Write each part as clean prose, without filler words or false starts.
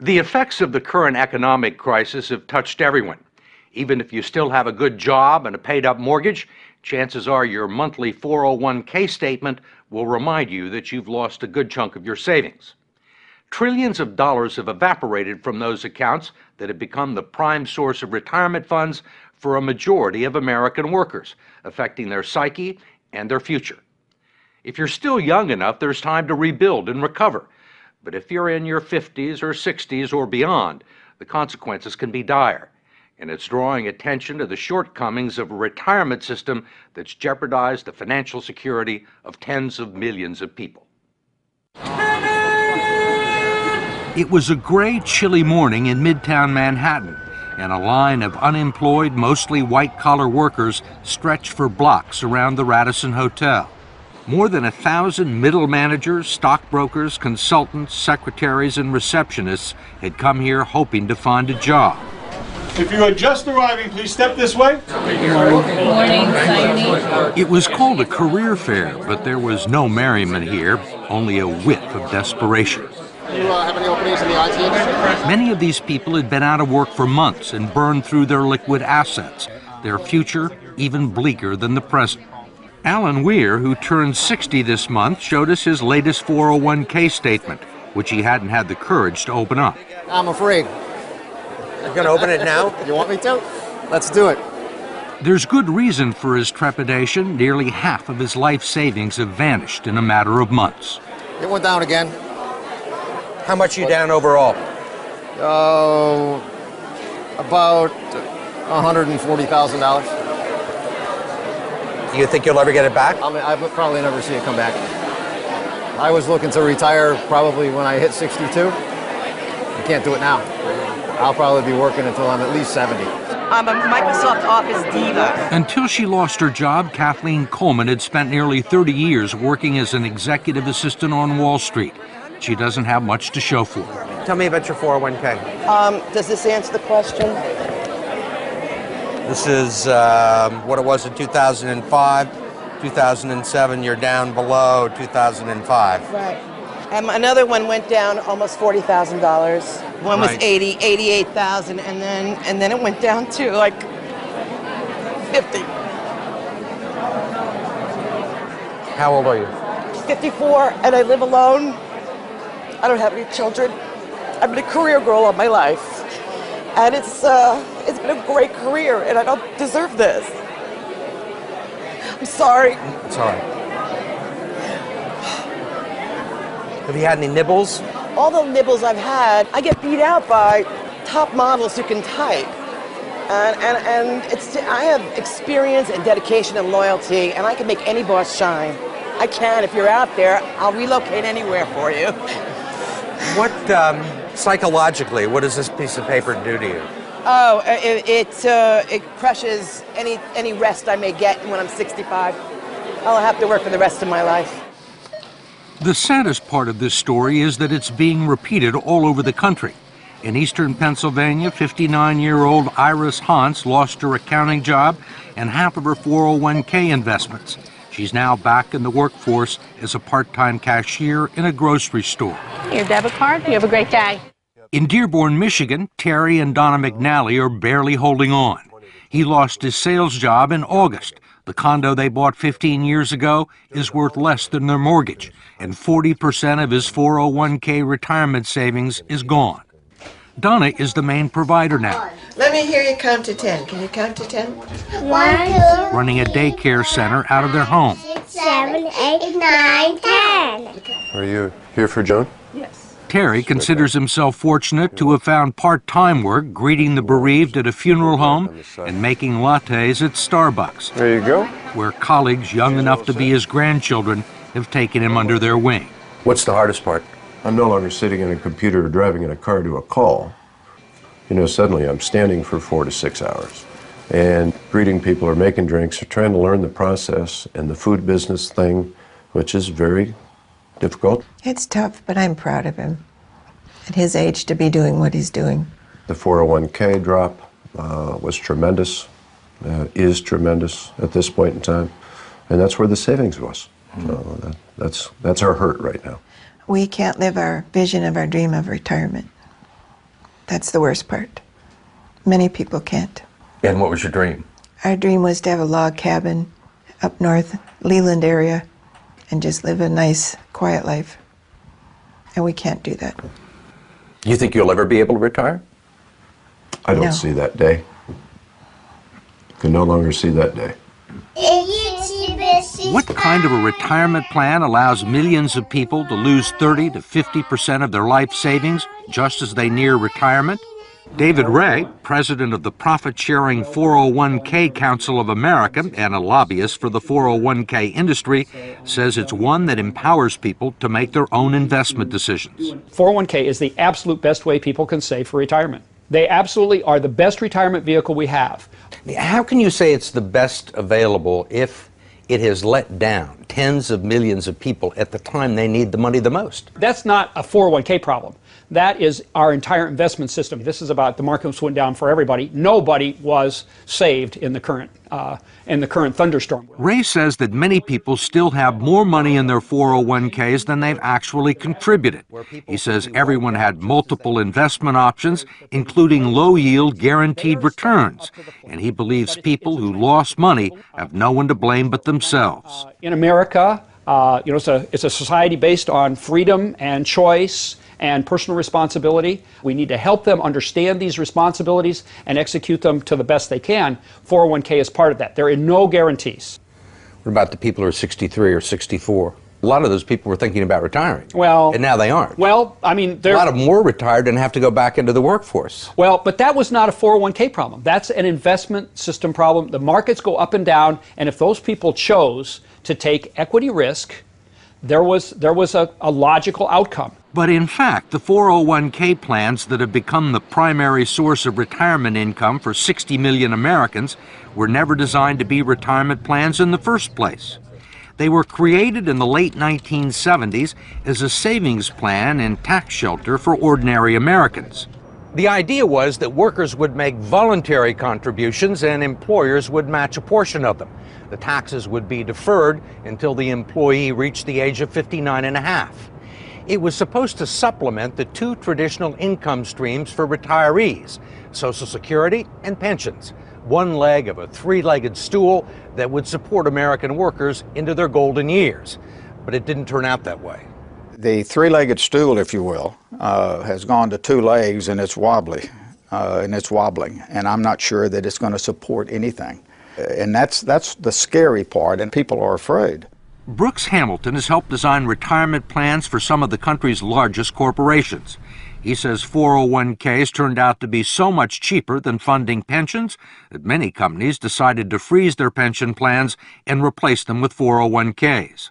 The effects of the current economic crisis have touched everyone. Even if you still have a good job and a paid-up mortgage, chances are your monthly 401k statement will remind you that you've lost a good chunk of your savings. Trillions of dollars have evaporated from those accounts that have become the prime source of retirement funds for a majority of American workers, affecting their psyche and their future. If you're still young enough, there's time to rebuild and recover. But if you're in your 50s or 60s or beyond, the consequences can be dire. And it's drawing attention to the shortcomings of a retirement system that's jeopardized the financial security of tens of millions of people. It was a gray, chilly morning in Midtown Manhattan, and a line of unemployed, mostly white-collar workers stretched for blocks around the Radisson Hotel. More than 1,000 middle managers, stockbrokers, consultants, secretaries, and receptionists had come here hoping to find a job. If you are just arriving, please step this way. Good morning. It was called a career fair, but there was no merriment here, only a whiff of desperation. Do you have any openings in the IT industry? Many of these people had been out of work for months and burned through their liquid assets, their future even bleaker than the present. Alan Weir, who turned 60 this month, showed us his latest 401k statement, which he hadn't had the courage to open up. I'm afraid. You're going to open it now? You want me to? Let's do it. There's good reason for his trepidation. Nearly half of his life savings have vanished in a matter of months. It went down again. How much are you down overall? About $140,000. Do you think you'll ever get it back? I would probably never see it come back. I was looking to retire probably when I hit 62. I can't do it now. I'll probably be working until I'm at least 70. I'm a Microsoft Office diva. Until she lost her job, Kathleen Coleman had spent nearly 30 years working as an executive assistant on Wall Street. She doesn't have much to show for it. Tell me about your 401k. Does this answer the question? This is what it was in 2005. 2007, you're down below 2005. Right. Another one went down almost $40,000. One was Right. 88,000, and then it went down to like 50. How old are you? 54, and I live alone. I don't have any children. I've been a career girl all my life, and it's been a great career, and I don't deserve this. I'm sorry. It's all right. Have you had any nibbles? All the nibbles I've had, I get beat out by top models who can type. And I have experience and dedication and loyalty, and I can make any boss shine. I can. If you're out there, I'll relocate anywhere for you. What, psychologically, what does this piece of paper do to you? Oh, it crushes any rest I may get when I'm 65. I'll have to work for the rest of my life. The saddest part of this story is that it's being repeated all over the country. In eastern Pennsylvania, 59-year-old Iris Hans lost her accounting job and half of her 401k investments. She's now back in the workforce as a part-time cashier in a grocery store. Your debit card. You have a great day. In Dearborn, Michigan, Terry and Donna McNally are barely holding on. He lost his sales job in August. The condo they bought 15 years ago is worth less than their mortgage, and 40% of his 401k retirement savings is gone. Donna is the main provider now. Let me hear you count to 10. Can you count to 10? 1, 2, running a daycare center out of their home. 6, 7, 8, 9, 10. Are you here for Joan? Yes. Terry considers himself fortunate to have found part-time work greeting the bereaved at a funeral home and making lattes at Starbucks. There you go. Where colleagues young enough to be his grandchildren have taken him under their wing. What's the hardest part? I'm no longer sitting in a computer or driving in a car to a call. You know, suddenly I'm standing for 4 to 6 hours and greeting people or making drinks or trying to learn the process and the food business thing, which is very difficult. It's tough, but I'm proud of him. At his age, to be doing what he's doing. The 401k drop was tremendous, is tremendous at this point in time, and that's where the savings was. So that's our hurt right now. We can't live our vision of our dream of retirement. That's the worst part. Many people can't. And what was your dream? Our dream was to have a log cabin up north, Leland area, and just live a nice, quiet life. And we can't do that. You think you'll ever be able to retire? I don't No. see that day. Can no longer see that day. What kind of a retirement plan allows millions of people to lose 30 to 50% of their life savings just as they near retirement? David Ray, president of the profit-sharing 401k Council of America and a lobbyist for the 401k industry, says it's one that empowers people to make their own investment decisions. 401k is the absolute best way people can save for retirement. They absolutely are the best retirement vehicle we have. How can you say it's the best available if it has let down tens of millions of people at the time they need the money the most? That's not a 401k problem. That is our entire investment system. This is about the markets went down for everybody. Nobody was saved in the current thunderstorm. Ray says that many people still have more money in their 401ks than they've actually contributed. He says everyone had multiple investment options, including low-yield guaranteed returns, and he believes people who lost money have no one to blame but themselves. In America, it's a society based on freedom and choice and personal responsibility. We need to help them understand these responsibilities and execute them to the best they can. 401k is part of that. There are no guarantees. What about the people who are 63 or 64? A lot of those people were thinking about retiring. Well, and now they aren't. Well, I mean, a lot of them were retired and have to go back into the workforce. Well, but that was not a 401k problem. That's an investment system problem. The markets go up and down, and if those people chose to take equity risk, there was a logical outcome. But in fact, the 401k plans that have become the primary source of retirement income for 60 million Americans were never designed to be retirement plans in the first place. They were created in the late 1970s as a savings plan and tax shelter for ordinary Americans. The idea was that workers would make voluntary contributions and employers would match a portion of them. The taxes would be deferred until the employee reached the age of 59 and a half. It was supposed to supplement the two traditional income streams for retirees, Social Security and pensions, one leg of a three-legged stool that would support American workers into their golden years. But it didn't turn out that way. The three-legged stool, if you will, has gone to two legs, and it's wobbly, and it's wobbling, and I'm not sure that it's going to support anything. And that's the scary part, and people are afraid. Brooks Hamilton has helped design retirement plans for some of the country's largest corporations. He says 401ks turned out to be so much cheaper than funding pensions that many companies decided to freeze their pension plans and replace them with 401ks.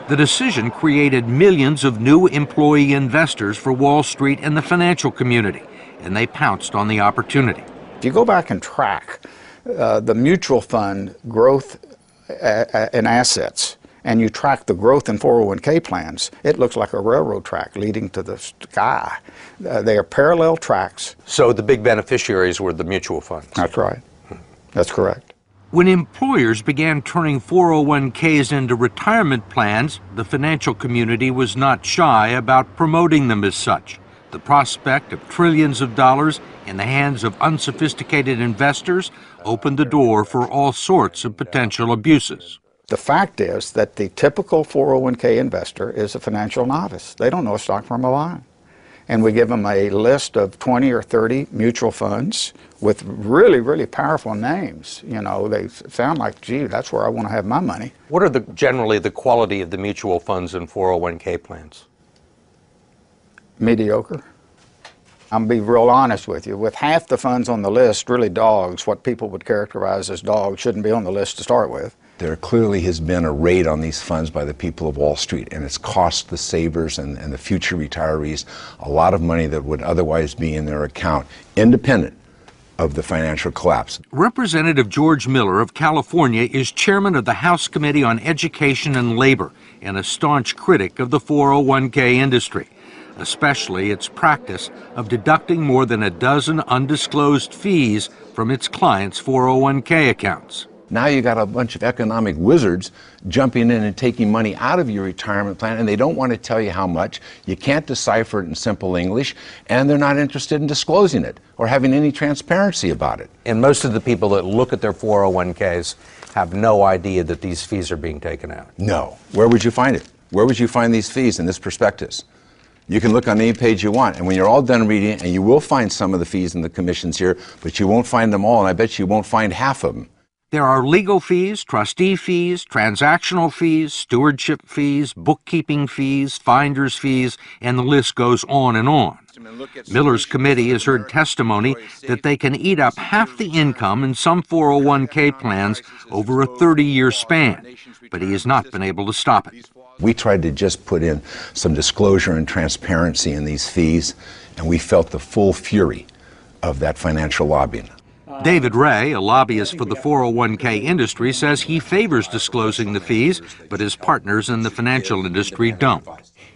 The decision created millions of new employee investors for Wall Street and the financial community, and they pounced on the opportunity. If you go back and track the mutual fund growth in assets, and you track the growth in 401k plans, it looks like a railroad track leading to the sky. They are parallel tracks. So the big beneficiaries were the mutual funds. That's right. That's correct. When employers began turning 401ks into retirement plans, the financial community was not shy about promoting them as such. The prospect of trillions of dollars in the hands of unsophisticated investors opened the door for all sorts of potential abuses. The fact is that the typical 401k investor is a financial novice. They don't know a stock from a bond. And we give them a list of 20 or 30 mutual funds with really, really powerful names. You know, they sound like, gee, that's where I want to have my money. What are generally the quality of the mutual funds and 401k plans? Mediocre. I'll be real honest with you. With half the funds on the list, really dogs, what people would characterize as dogs, shouldn't be on the list to start with. There clearly has been a raid on these funds by the people of Wall Street, and it's cost the savers and the future retirees a lot of money that would otherwise be in their account, independent of the financial collapse. Representative George Miller of California is chairman of the House Committee on Education and Labor and a staunch critic of the 401k industry, especially its practice of deducting more than a dozen undisclosed fees from its clients' 401k accounts. Now you got a bunch of economic wizards jumping in and taking money out of your retirement plan, and they don't want to tell you how much. You can't decipher it in simple English, and they're not interested in disclosing it or having any transparency about it. And most of the people that look at their 401ks have no idea that these fees are being taken out. No. Where would you find it? Where would you find these fees in this prospectus? You can look on any page you want, and when you're all done reading it, and you will find some of the fees and the commissions here, but you won't find them all, and I bet you won't find half of them. There are legal fees, trustee fees, transactional fees, stewardship fees, bookkeeping fees, finder's fees, and the list goes on and on. Miller's committee has heard testimony that they can eat up half the income in some 401k plans over a 30-year span, but he has not been able to stop it. We tried to just put in some disclosure and transparency in these fees, and we felt the full fury of that financial lobbying. David Ray, a lobbyist for the 401k industry, says he favors disclosing the fees, but his partners in the financial industry don't.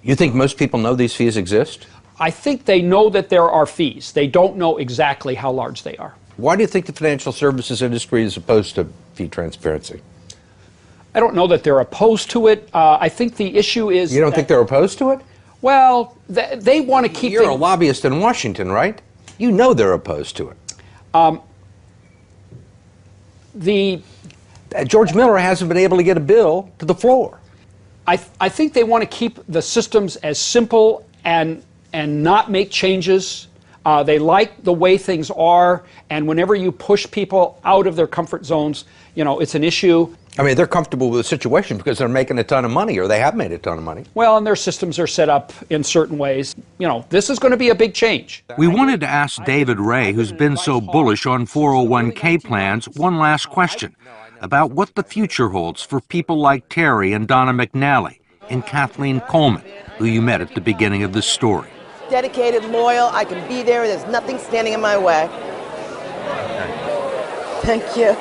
You think most people know these fees exist? I think they know that there are fees. They don't know exactly how large they are. Why do you think the financial services industry is opposed to fee transparency? I don't know that they're opposed to it. I think the issue is... You don't think they're opposed to it? Well, they want to keep... You're a lobbyist in Washington, right? You know they're opposed to it. George Miller hasn't been able to get a bill to the floor. I think they want to keep the systems as simple and not make changes. They like the way things are, and whenever you push people out of their comfort zones, you know, it's an issue. I mean, they're comfortable with the situation because they're making a ton of money, or they have made a ton of money. Well, and their systems are set up in certain ways. You know, this is going to be a big change. We wanted to ask David Ray, who's been so bullish on 401k plans, one last question about what the future holds for people like Terry and Donna McNally and Kathleen Coleman, who you met at the beginning of this story. Dedicated, loyal, I can be there, there's nothing standing in my way. Thank you.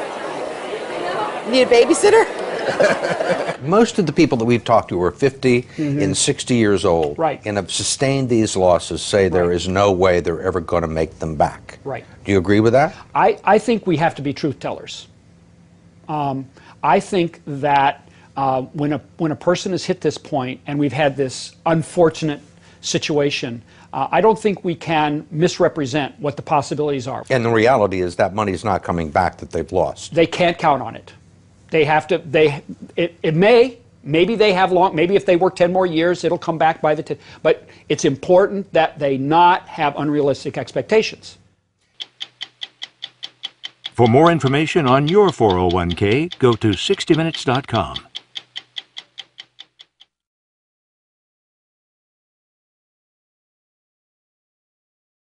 Need a babysitter? Most of the people that we've talked to are 50 and 60 years old, right, and have sustained these losses, say there is no way they're ever going to make them back. Right. Do you agree with that? I think we have to be truth tellers. I think that when a person has hit this point and we've had this unfortunate situation, I don't think we can misrepresent what the possibilities are. And the reality is that money's not coming back that they've lost. They can't count on it. They have to, maybe they have maybe if they work 10 more years, it'll come back by the 10, but it's important that they not have unrealistic expectations. For more information on your 401k, go to 60minutes.com.